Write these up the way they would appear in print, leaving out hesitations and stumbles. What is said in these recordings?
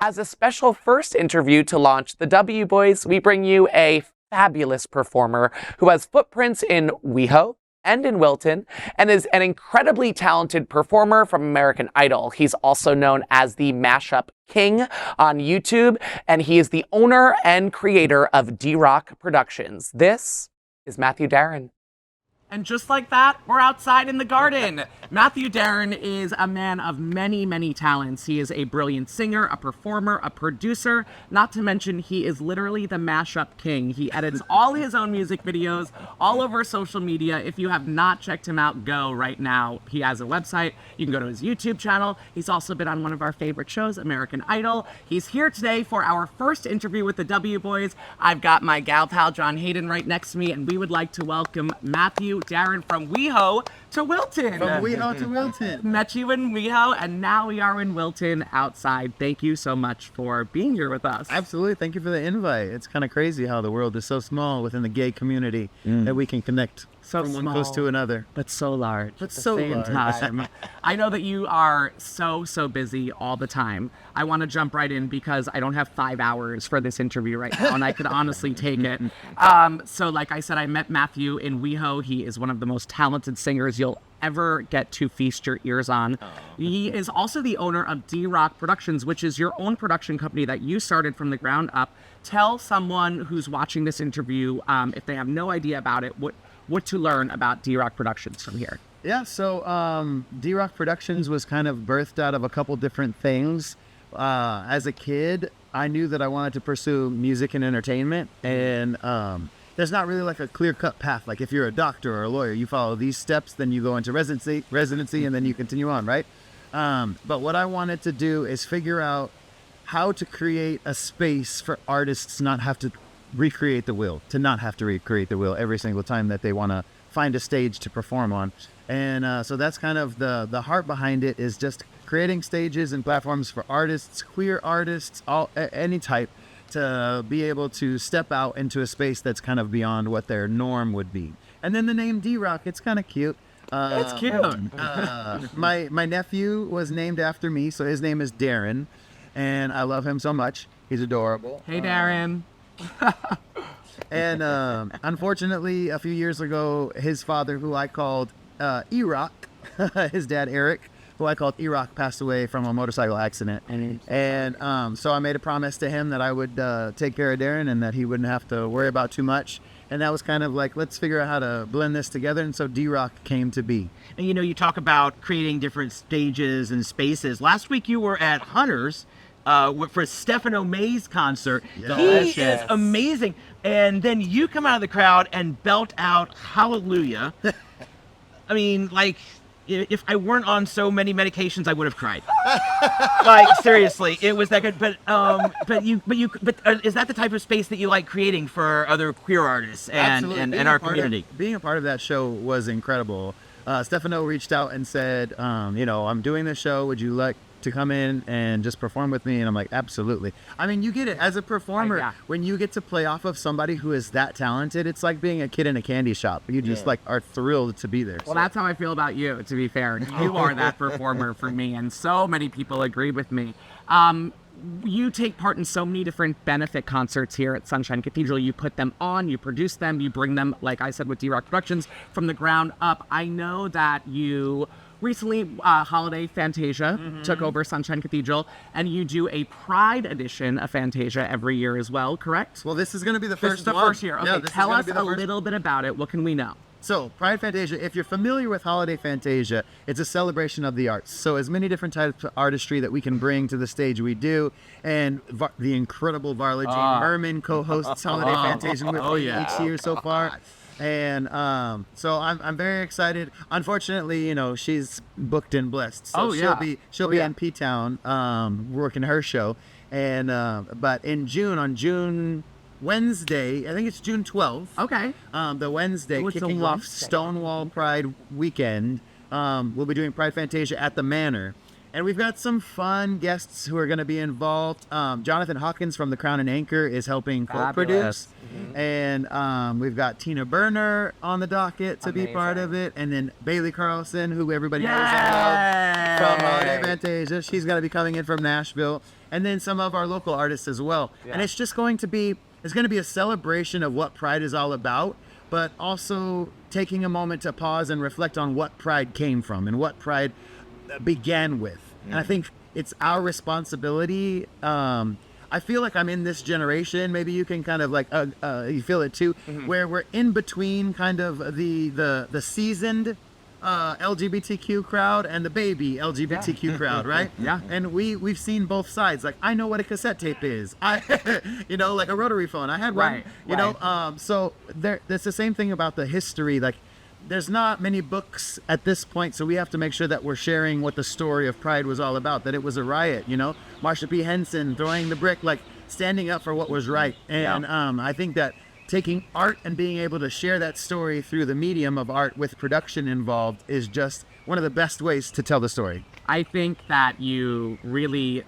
As a special first interview to launch the W Boys, we bring you a fabulous performer who has footprints in Weho and in Wilton, and is an incredibly talented performer from American Idol. He's also known as the Mashup King on YouTube, and he is the owner and creator of Drock Productions. This is Matthew Darren. And just like that, we're outside in the garden. Matthew Darren is a man of many, many talents. He is a brilliant singer, a performer, a producer, not to mention he is literally the mashup king. He edits all his own music videos all over social media. If you have not checked him out, go right now. He has a website. You can go to his YouTube channel. He's also been on one of our favorite shows, American Idol. He's here today for our first interview with the W Boys. I've got my gal pal, John Hayden, right next to me, and we would like to welcome Matthew Darren from Weho to Wilton. From Weho to Wilton. Met you in Weho, and now we are in Wilton outside. Thank you so much for being here with us. Absolutely. Thank you for the invite. It's kind of crazy how the world is so small within the gay community that we can connect from one coast to another. But so large. But so large. Time. I know that you are so busy all the time. I want to jump right in because I don't have 5 hours for this interview right now, and I could honestly take it. So like I said, I met Matthew in Weho. He is one of the most talented singers you'll ever get to feast your ears on. He is also the owner of Drock Productions, which is your own production company that you started from the ground up. Tell someone who's watching this interview, if they have no idea about it, what to learn about Drock Productions from here. Yeah, so Drock Productions was kind of birthed out of a couple different things. As a kid, I knew that I wanted to pursue music and entertainment, and there's not really like a clear-cut path. Like if you're a doctor or a lawyer, you follow these steps, then you go into residency, and then you continue on, right? But what I wanted to do is figure out how to create a space for artists to not have to recreate the wheel every single time that they want to find a stage to perform on. And so that's kind of the heart behind it, is just creating stages and platforms for artists, queer artists, any type, to be able to step out into a space that's kind of beyond what their norm would be. And then the name Drock, it's kind of cute. It's cute. My nephew was named after me, so his name is Daren, and I love him so much. He's adorable. Hey, Daren. And unfortunately, a few years ago, his father, who I called E-Rock, his dad Eric, who I called E-Rock, passed away from a motorcycle accident. And so I made a promise to him that I would take care of Daren and that he wouldn't have to worry about too much. And that was kind of like, let's figure out how to blend this together. And so Drock came to be. And you know, you talk about creating different stages and spaces. Last week you were at Hunter's for Stefano May's concert. Yes. He is amazing. And then you come out of the crowd and belt out Hallelujah. I mean, like, if I weren't on so many medications, I would have cried. Like, seriously, it was that good. But is that the type of space that you like creating for other queer artists and our community? Being a part of that show was incredible. Stefano reached out and said, I'm doing this show. Would you like to come in and just perform with me? And I'm like, absolutely. I mean, you get it. As a performer, when you get to play off of somebody who is that talented, it's like being a kid in a candy shop. You just are thrilled to be there. Well, that's how I feel about you, to be fair. You are that performer for me, and so many people agree with me. You take part in so many different benefit concerts here at Sunshine Cathedral. You put them on, you produce them, you bring them, like I said, with Drock Productions, from the ground up. I know that you recently, Holiday Fantasia took over Sunshine Cathedral, and you do a Pride edition of Fantasia every year as well, correct? Well, this is going to be the first one. This is the first year. Okay, tell us a little bit about it. What can we know? So, Pride Fantasia, if you're familiar with Holiday Fantasia, it's a celebration of the arts. So as many different types of artistry that we can bring to the stage, we do. And the incredible Varla Jean Merman co-hosts Holiday Fantasia with me each year so far. And so I'm very excited. Unfortunately, she's booked and blessed. So she'll be in P-Town working her show. And but in June, on June Wednesday, I think it's June 12th. Okay. The Wednesday, kicking off Stonewall Pride weekend, we'll be doing Pride Fantasia at the Manor. And we've got some fun guests who are going to be involved. Jonathan Hawkins from The Crown and Anchor is helping co-produce. And we've got Tina Burner on the docket to be part of it. And then Bailey Carlson, who everybody knows and loves from Fantasia. She's going to be coming in from Nashville. and then some of our local artists as well. And it's just going to be a celebration of what Pride is all about, but also taking a moment to pause and reflect on what Pride came from and what Pride began with. And I think it's our responsibility. I feel like I'm in this generation. Maybe you can kind of like you feel it too, where we're in between kind of the seasoned LGBTQ crowd and the baby LGBTQ crowd, right? Yeah. And we've seen both sides. Like, I know what a cassette tape is. Like a rotary phone. I had one. So that's the same thing about the history. Like, there's not many books at this point, so we have to make sure that we're sharing what the story of Pride was all about, that it was a riot, Marsha P. Henson throwing the brick, like standing up for what was right. And I think that taking art and being able to share that story through the medium of art with production involved is just one of the best ways to tell the story. I think that you really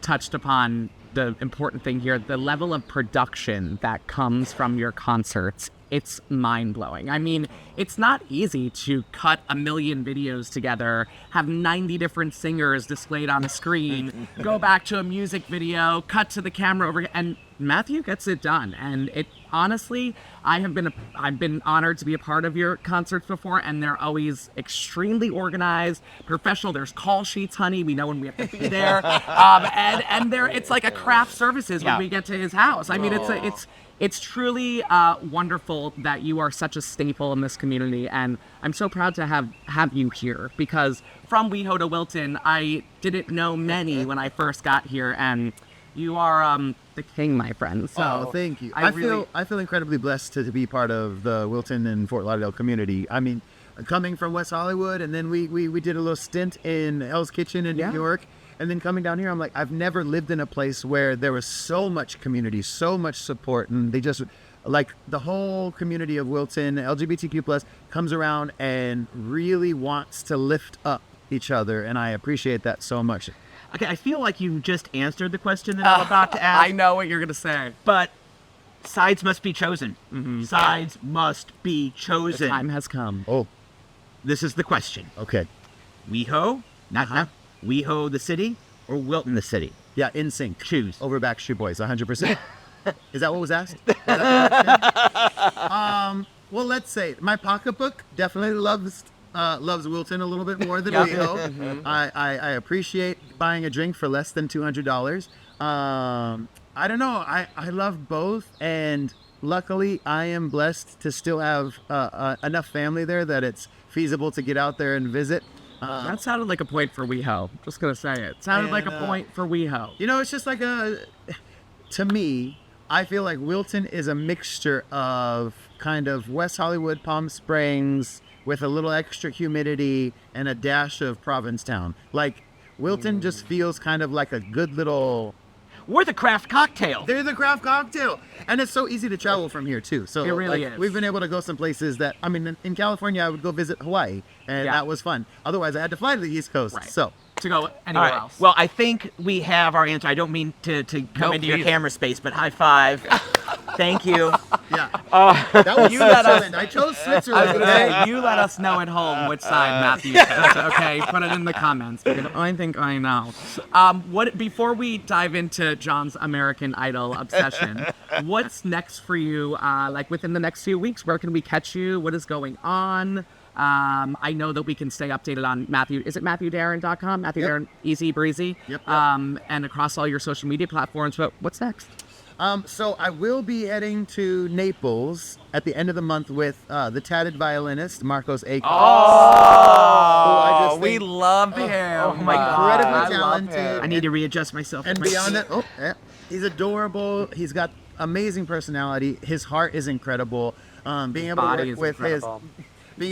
touched upon the important thing here, the level of production that comes from your concerts. It's mind-blowing. I mean, it's not easy to cut 1 million videos together, have 90 different singers displayed on a screen, go back to a music video, cut to the camera over, and Matthew gets it done. And it honestly, I've been honored to be a part of your concerts before, and they're always extremely organized, professional. There's call sheets, honey. We know when we have to be there, and it's like a craft services when we get to his house. I mean, it's truly wonderful that you are such a staple in this community, and I'm so proud to have you here, because from Weho to Wilton, I didn't know many when I first got here, and you are the king, my friend. So thank you. I feel incredibly blessed to be part of the Wilton and Fort Lauderdale community. I mean, coming from West Hollywood, and then we did a little stint in Hell's Kitchen in New York. And then coming down here, I'm like, I've never lived in a place where there was so much community, so much support. And they just, like, the whole community of Wilton, LGBTQ+, comes around and really wants to lift up each other. And I appreciate that so much. Okay, I feel like you just answered the question that I'm about to ask. I know what you're going to say. But sides must be chosen. Sides must be chosen. The time has come. Oh. This is the question. Okay. Weho, not Weho the city, or Wilton the city? Yeah, in sync. Choose. Over Backstreet Boys, 100%. Is that what was asked? Well, let's say my pocketbook definitely loves Wilton a little bit more than Weho. I appreciate buying a drink for less than $200. I don't know. I love both, and luckily I am blessed to still have enough family there that it's feasible to get out there and visit. That sounded like a point for Weho. Just gonna say it. Sounded like a point for Weho. It's just like to me, I feel like Wilton is a mixture of kind of West Hollywood, Palm Springs, with a little extra humidity and a dash of Provincetown. Like, Wilton just feels kind of like a good little... We're the craft cocktail. They're the craft cocktail. And it's so easy to travel from here, too. So it really is. We've been able to go some places that, I mean, in California, I would go visit Hawaii, and that was fun. Otherwise, I had to fly to the East Coast. Right. So to go anywhere else. Well, I think we have our answer. I don't mean to come into your camera space, but high five. Thank you. Yeah. That was Switzerland. I chose Switzerland. You let us know at home which side Matthew chose. Okay, put it in the comments, because I think I know. Before we dive into John's American Idol obsession, what's next for you? Like within the next few weeks, where can we catch you? What is going on? I know that we can stay updated on Matthew. Is it MatthewDarren.com? Matthew Darren, easy breezy. Yep. And across all your social media platforms. But what's next? So I will be heading to Naples at the end of the month with the tatted violinist, Marcos A. Oh, we love him. Oh my God. Incredibly talented. I need to readjust myself. And beyond that, he's adorable. He's got amazing personality. His heart is incredible. Being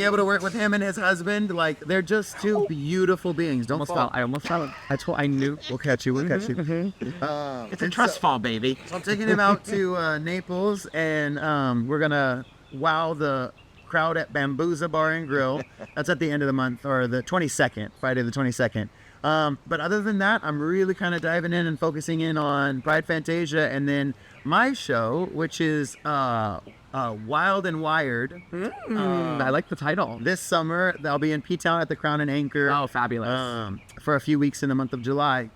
able to work with him and his husband, like, they're just two beautiful beings. Don't fall. I almost fell. I knew. We'll catch you. We'll catch you. It's a trust fall, baby. So I'm taking him out to Naples, and we're gonna wow the crowd at Bambuza Bar and Grill. That's at the end of the month, or the 22nd, Friday the 22nd. But other than that, I'm really kind of diving in and focusing in on Pride Fantasia, and then my show, which is Wild and Wired. I like the title. This summer, I'll be in P-Town at the Crown and Anchor. Oh, fabulous. For a few weeks in the month of July.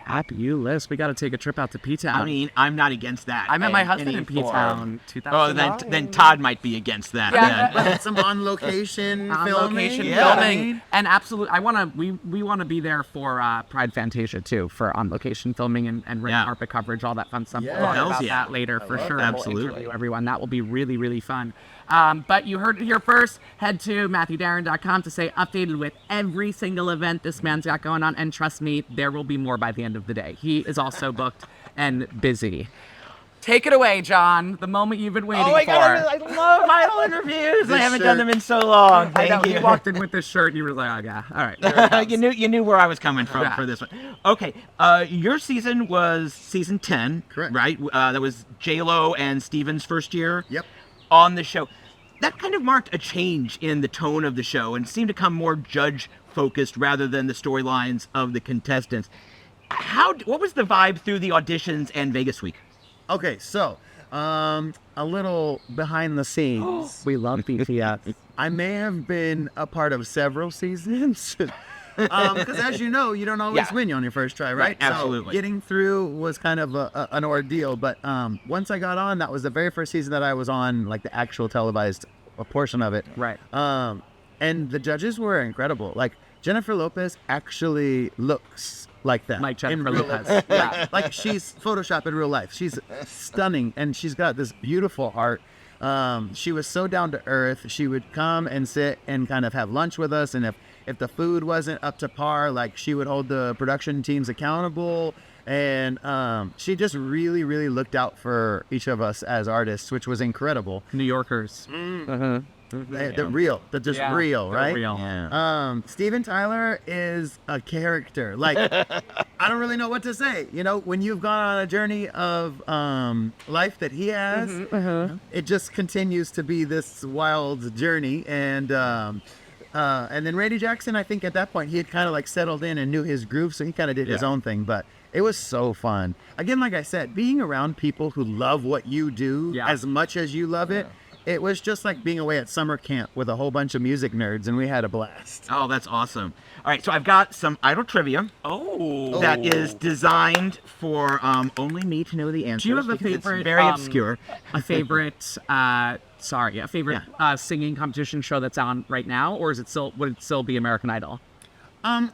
Fabulous. We got to take a trip out to P-Town. I mean, I'm not against that. I met my husband any in form. P-Town 2000. Oh, then Todd might be against that. Yeah. then. Some on-location On filming. location Yeah. filming, and absolutely, we want to be there for Pride Fantasia too, for on location filming and red carpet coverage, all that fun stuff. Yeah. We'll talk Hells about yeah. that later for sure. that. We'll Absolutely. interview everyone. That will be really, really fun. But you heard it here first. Head to MatthewDarren.com to stay updated with every single event this man's got going on, and trust me, there will be more by the end of the day. He is also booked and busy. Take it away, John. The moment you've been waiting Oh my for. God, I love idol interviews. I haven't done shirt. them in so long. I know, Thank you you. walked in with this shirt and you were like, oh yeah, all right. you knew where I was coming from Yeah. for this one. Okay, your season was season 10, Correct. right? That was J-Lo and Steven's first year Yep. on the show. That kind of marked a change in the tone of the show and seemed to come more judge-focused rather than the storylines of the contestants. What was the vibe through the auditions and Vegas week? Okay, so a little behind the scenes. We love BTS. I may have been a part of several seasons. Because as you know, you don't always Yeah. win on your first try, Right, right? So absolutely. getting through was kind of an ordeal. But once I got on, that was the very first season that I was on, like the actual televised portion of it. Right. And the judges were incredible. Like Jennifer Lopez actually looks like that. Like in Jennifer real Lopez. life. Yeah. Like she's Photoshopped in real life. She's stunning, and she's got this beautiful art. She was so down to earth. She would come and sit and kind of have lunch with us, and if the food wasn't up to par, like she would hold the production teams accountable. And she just really, really looked out for each of us as artists, which was incredible. New Yorkers. They're real. They're just real, they're right? real. Yeah. Steven Tyler is a character. Like, I don't really know what to say. You know, when you've gone on a journey of life that he has, it just continues to be this wild journey. And then Randy Jackson, I think at that point, he had kind of like settled in and knew his groove, so he kind of did his own thing. But it was so fun. Again, like I said, being around people who love what you do as much as you love it, it was just like being away at summer camp with a whole bunch of music nerds, and we had a blast. Oh, that's awesome. All right, so I've got some idol trivia that is designed for only me to know the answer. Do you have a because it's favorite, very obscure. A favorite, singing competition show that's on right now, or is it would it still be American Idol?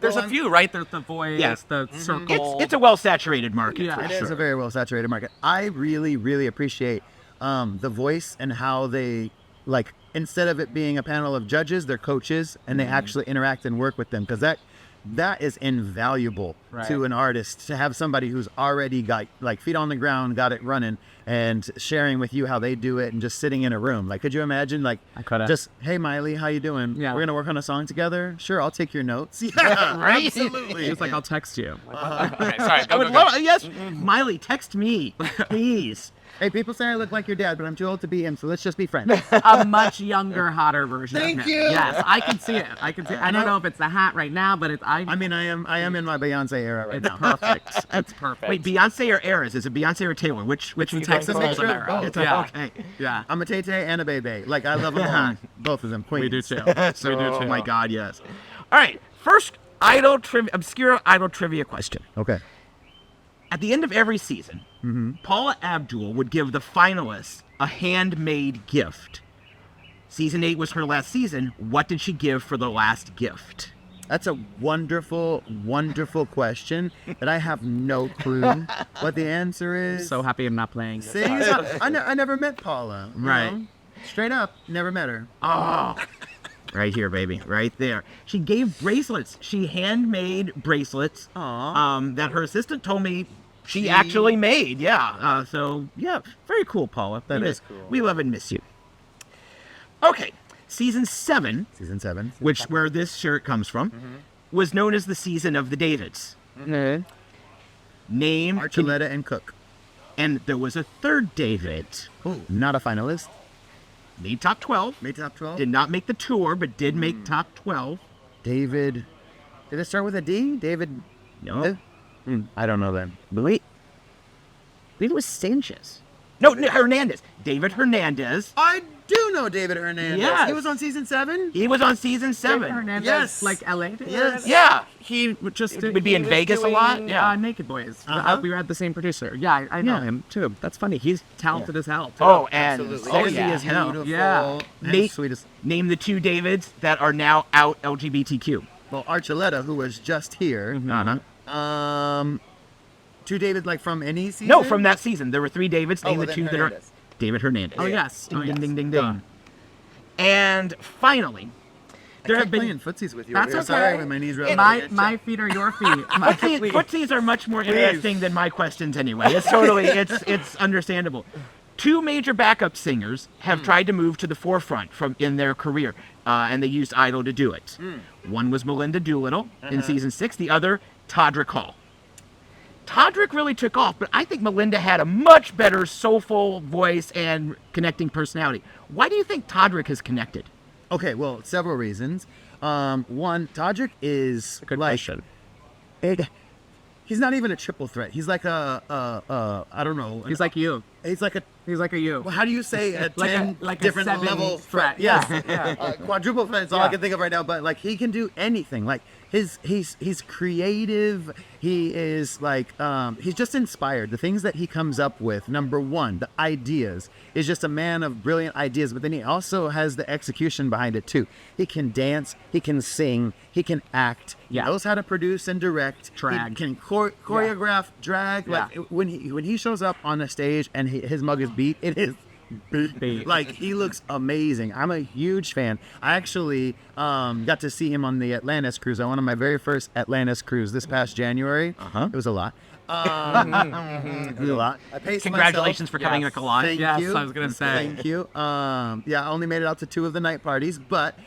There's a few, right? There's The Voice, The Circle. It's a well-saturated market. Yeah. for It sure. is a very well saturated market. I really, really appreciate The Voice and how they, like, instead of it being a panel of judges, they're coaches, and they actually interact and work with them, because that is invaluable to an artist, to have somebody who's already got like feet on the ground, got it running, and sharing with you how they do it, and just sitting in a room. Like, could you imagine, like, just, hey Miley, how you doing? Yeah. We're gonna work on a song together. Sure, I'll take your notes. Yeah, Right? absolutely. It's like, I'll text you. Okay, sorry, I would love. Yes, Miley, text me, please. Hey, people say I look like your dad, but I'm too old to be him, so let's just be friends. A much younger, hotter version. Thank of him. you. Yes, I can see it. I don't know if it's the hat right now, but I mean, I am in my Beyonce era right it's now. perfect. It's perfect. Wait, Beyonce or Eras? Is it Beyonce or Taylor? Which It's you Texas go Hold'em for? era. Both. It's Yeah. okay. Yeah. I'm a Tay and a Bebe. Like, I love them all. Both of them. Queens. We do too. So, We do oh too. my God, yes. All right, first obscure idol trivia question. Okay. At the end of every season, Paula Abdul would give the finalists a handmade gift. Season 8 was her last season. What did she give for the last gift? That's a wonderful, wonderful question that I have no clue what the answer is. So happy I'm not playing. See, I never met Paula. you Right. know? Straight up, never met her. Oh, right here, baby, right there. She gave bracelets. She handmade bracelets. That her assistant told me she actually made. Yeah. So yeah, very cool, Paula. That We is miss- cool. We love and miss you. Okay, season 7, Season 7. where this shirt comes from, was known as the season of the Davids. Name Archuleta and Cook. and there was a third David. Not a finalist. Made top 12. Made top 12. Did not make the tour, but did make top 12. David. Did it start with a D? David. No. I don't know then. Wait. I believe it was Sanchez. No, Hernandez. David Hernandez. I do know David Hernandez. Yes. He was on season 7. He was on season 7. Hernandez, Yes. like LA. Yes. Yeah. He just Would be in Vegas a lot. Yeah. Naked Boys. Uh-huh. We had the same producer. Yeah, I know Yeah. him too. That's funny. He's talented as hell. Too. Oh, and Absolutely. sexy Yeah. as hell. Beautiful. Yeah. And Nate- sweetest. Name the 2 Davids that are now out LGBTQ. Well, Archuleta, who was just here. Uh-huh. 2 David, like from any season? No, from that season. There were 3 Davids. Oh, Name well, the then 2 that are Hernandez. David Hernandez. Oh yes. Ding, Oh, yes. ding, ding, Duh. ding. And finally, there have been playing footsies with you. That's over here. okay. Sorry, my knees really My feet are your feet. footsies are much more interesting than my questions anyway. It's totally it's understandable. 2 major backup singers have tried to move to the forefront in their career, and they used Idol to do it. One was Melinda Doolittle in season 6. The other, Todrick Hall. Todrick really took off, but I think Melinda had a much better soulful voice and connecting personality. Why do you think Todrick has connected? Okay, well, several reasons. One, Todrick is Good like question. he's not even a triple threat. He's like a I don't know. He's like you. He's like a. He's like a you. Well, how do you say a Like a- 10 like a different 7 level threat. Yes, Yeah. quadruple threat is all I Yeah. can think of right now. But like he can do anything. Like he's creative. He is like he's just inspired. The things that he comes up with. Number one, the ideas is just a man of brilliant ideas. But then he also has the execution behind it too. He can dance. He can sing. He can act. Yeah. He knows how to produce and direct. Drag. He can choreograph, drag. Yeah. Like when he shows up on a stage and his mug is beat, it is beat. Like he looks amazing. I'm a huge fan. I actually got to see him on the Atlantis cruise. I went on my very first Atlantis cruise this past January. It was a lot. It was a lot. I paced Congratulations for coming Yes. to Kalani. Thank Yes, you. I was gonna say. Thank you. Yeah, I only made it out to 2 of the night parties, but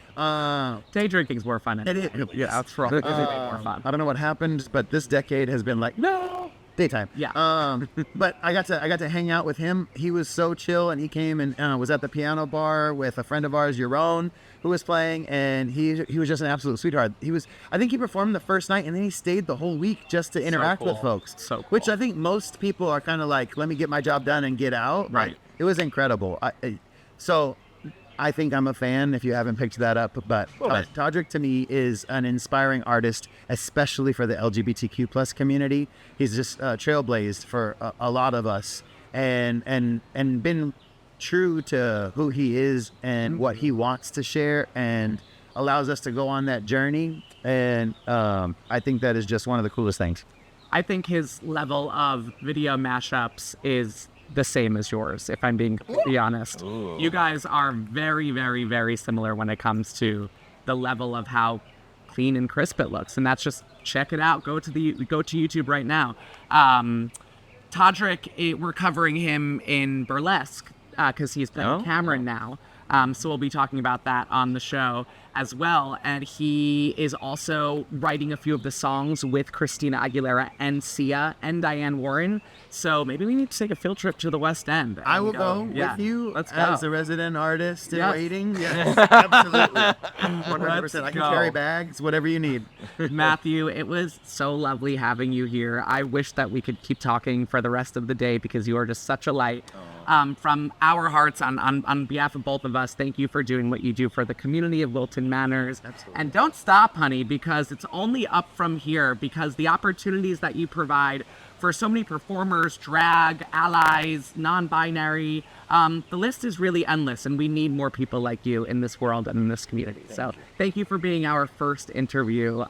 Day drinking's more fun. it is. Yeah, that's for all. It's way more fun. I don't know what happened, but this decade has been like no daytime. Yeah. But I got to hang out with him. He was so chill, and he came and was at the piano bar with a friend of ours, Yaron, who was playing, and he was just an absolute sweetheart. I think he performed the first night, and then he stayed the whole week just to interact with cool. folks. So which cool. I think most people are kind of like, let me get my job done and get out. Right. Like, it was incredible. So I think I'm a fan if you haven't picked that up. But Todrick to me is an inspiring artist, especially for the LGBTQ plus community. He's just trailblazed for a lot of us and been true to who he is and what he wants to share and allows us to go on that journey. And I think that is just one of the coolest things. I think his level of video mashups is the same as yours, if I'm being completely honest. You guys are very, very, very similar when it comes to the level of how clean and crisp it looks. And that's just, check it out. Go to YouTube right now. Todrick, we're covering him in Burlesque because he's playing Cameron now. So we'll be talking about that on the show as well. And he is also writing a few of the songs with Christina Aguilera and Sia and Diane Warren. So maybe we need to take a field trip to the West End. I will go Yeah. with you Let's as go. a resident artist in Yes. waiting. Yes, absolutely. 100%. I can go. carry bags, whatever you need. Matthew, it was so lovely having you here. I wish that we could keep talking for the rest of the day because you are just such a light. From our hearts, on behalf of both of us, thank you for doing what you do for the community of Wilton Manors. Absolutely. And don't stop, honey, because it's only up from here, because the opportunities that you provide for so many performers, drag, allies, non-binary, the list is really endless, and we need more people like you in this world and in this community. So thank you for being our first interview.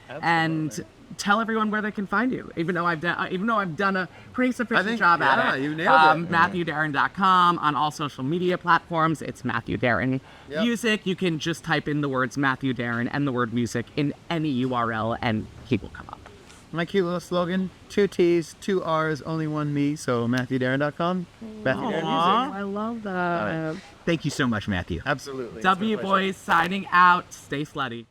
And tell everyone where they can find you, even though I've done a pretty sufficient job at it. You nailed it. MatthewDarren.com on all social media platforms. It's Matthew Darren. Yep. Music, you can just type in the words Matthew Darren and the word music in any URL, and he will come up. My cute little slogan, 2 T's, 2 R's, only 1 me. So MatthewDarren.com. Matthew Darren Music. I love that. Thank you so much, Matthew. Absolutely. W Boys signing out. Stay slutty.